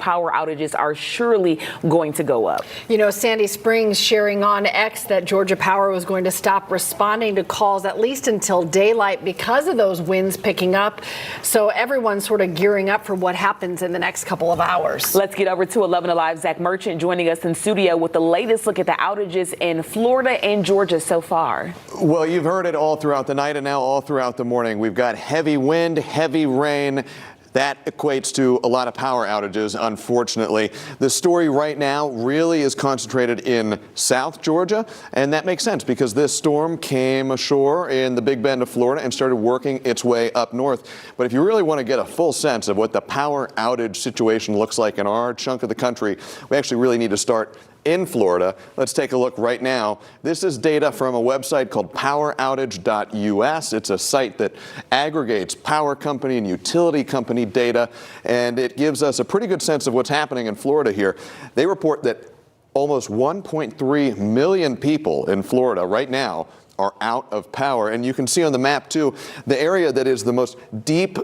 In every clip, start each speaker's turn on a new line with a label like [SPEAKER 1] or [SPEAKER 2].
[SPEAKER 1] power outages are surely going to go up.
[SPEAKER 2] You know, Sandy Springs sharing on X that Georgia Power was going to stop responding to calls at least until daylight because of those winds picking up. So everyone's sort of gearing up for what happens in the next couple of hours.
[SPEAKER 1] Let's get over to 11 Alive. Zach Merchant joining us in studio with the latest look at the outages in Florida and Georgia so far.
[SPEAKER 3] Well, you've heard it all throughout the night and now all throughout the morning. We've got heavy wind, heavy rain. That equates to a lot of power outages, unfortunately. The story right now really is concentrated in South Georgia, and that makes sense because this storm came ashore in the Big Bend of Florida and started working its way up north. But if you really want to get a full sense of what the power outage situation looks like in our chunk of the country, we actually really need to start in Florida. Let's take a look right now. This is data from a website called poweroutage.us. It's a site that aggregates power company and utility company data, and it gives us a pretty good sense of what's happening in Florida here. They report that almost 1.3 million people in Florida right now are out of power. And you can see on the map too, the area that is the most deep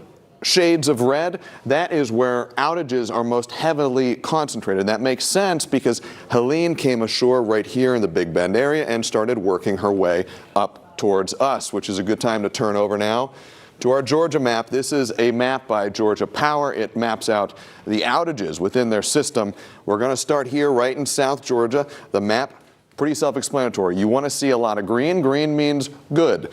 [SPEAKER 3] shades of red, that is where outages are most heavily concentrated. That makes sense because Helene came ashore right here in the Big Bend area and started working her way up towards us, which is a good time to turn over now to our Georgia map. This is a map by Georgia Power. It maps out the outages within their system. We're going to start here right in South Georgia. The map, pretty self-explanatory. You want to see a lot of green. Green means good.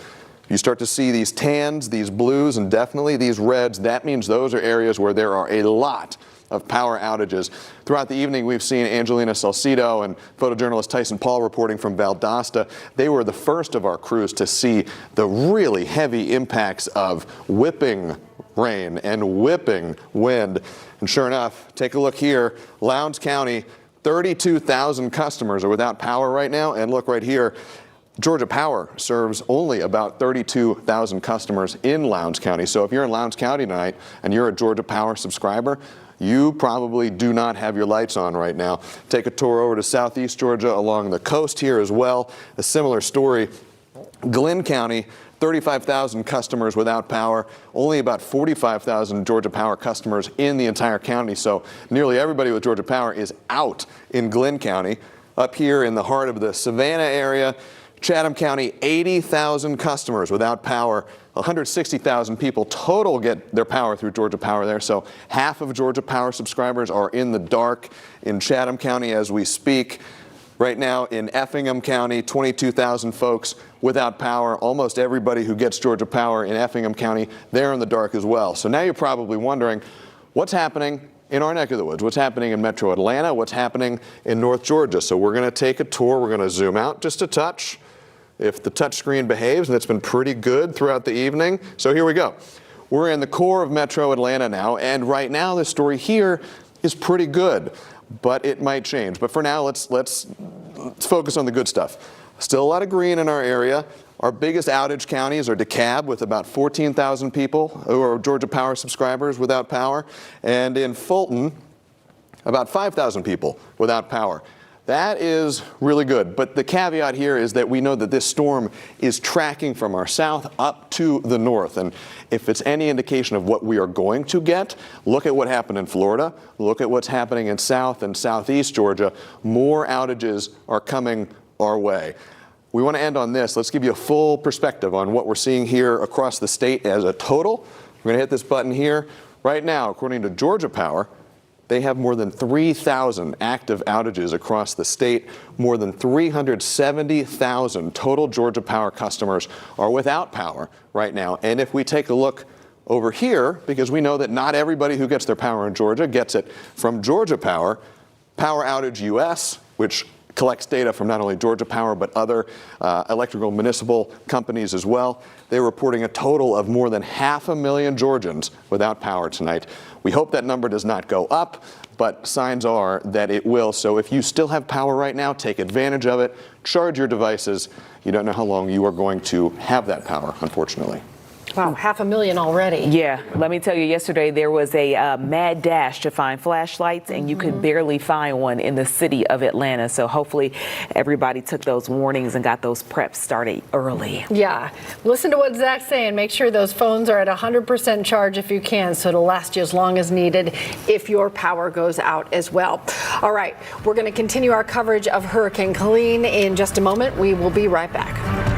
[SPEAKER 3] You start to see these tans, these blues, and definitely these reds. That means those are areas where there are a lot of power outages. Throughout the evening, we've seen Angelina Salcido and photojournalist Tyson Paul reporting from Valdosta. They were the first of our crews to see the really heavy impacts of whipping rain and whipping wind. And sure enough, take a look here, Lowndes County, 32,000 customers are without power right now. And look right here, Georgia Power serves only about 32,000 customers in Lowndes County. So if you're in Lowndes County tonight and you're a Georgia Power subscriber, you probably do not have your lights on right now. Take a tour over to Southeast Georgia along the coast here as well. A similar story. Glynn County, 35,000 customers without power, only about 45,000 Georgia Power customers in the entire county. So nearly everybody with Georgia Power is out in Glynn County. Up here in the heart of the Savannah area, Chatham County, 80,000 customers without power. 160,000 people total get their power through Georgia Power there. So half of Georgia Power subscribers are in the dark in Chatham County as we speak. Right now in Effingham County, 22,000 folks without power. Almost everybody who gets Georgia Power in Effingham County, they're in the dark as well. So now you're probably wondering what's happening in our neck of the woods, what's happening in Metro Atlanta, what's happening in North Georgia. So we're going to take a tour. We're going to zoom out just a touch. If the touch screen behaves, and it's been pretty good throughout the evening. So here we go. We're in the core of Metro Atlanta now, and right now the story here is pretty good, but it might change. But for now, let's focus on the good stuff. Still a lot of green in our area. Our biggest outage counties are DeKalb with about 14,000 people who are Georgia Power subscribers without power, and in Fulton, about 5,000 people without power. That is really good, but the caveat here is that we know that this storm is tracking from our south up to the north, and if it's any indication of what we are going to get, look at what happened in Florida, look at what's happening in South and Southeast Georgia. More outages are coming our way. We want to end on this. Let's give you a full perspective on what we're seeing here across the state as a total. We're going to hit this button here. Right now, according to Georgia Power, they have more than 3,000 active outages across the state. More than 370,000 total Georgia Power customers are without power right now. And if we take a look over here, because we know that not everybody who gets their power in Georgia gets it from Georgia Power, Power Outage US, which collects data from not only Georgia Power but other electrical municipal companies as well. They're reporting a total of more than 500,000 Georgians without power tonight. We hope that number does not go up, but signs are that it will. So if you still have power right now, take advantage of it. Charge your devices. You don't know how long you are going to have that power, unfortunately.
[SPEAKER 2] Wow, 500,000 already.
[SPEAKER 1] Yeah, let me tell you, yesterday there was a mad dash to find flashlights, and you could barely find one in the city of Atlanta. So hopefully everybody took those warnings and got those preps started early.
[SPEAKER 2] Yeah. Listen to what Zach's saying. Make sure those phones are at 100% charge if you can, so it'll last you as long as needed if your power goes out as well. All right, we're going to continue our coverage of Hurricane Helene in just a moment. We will be right back.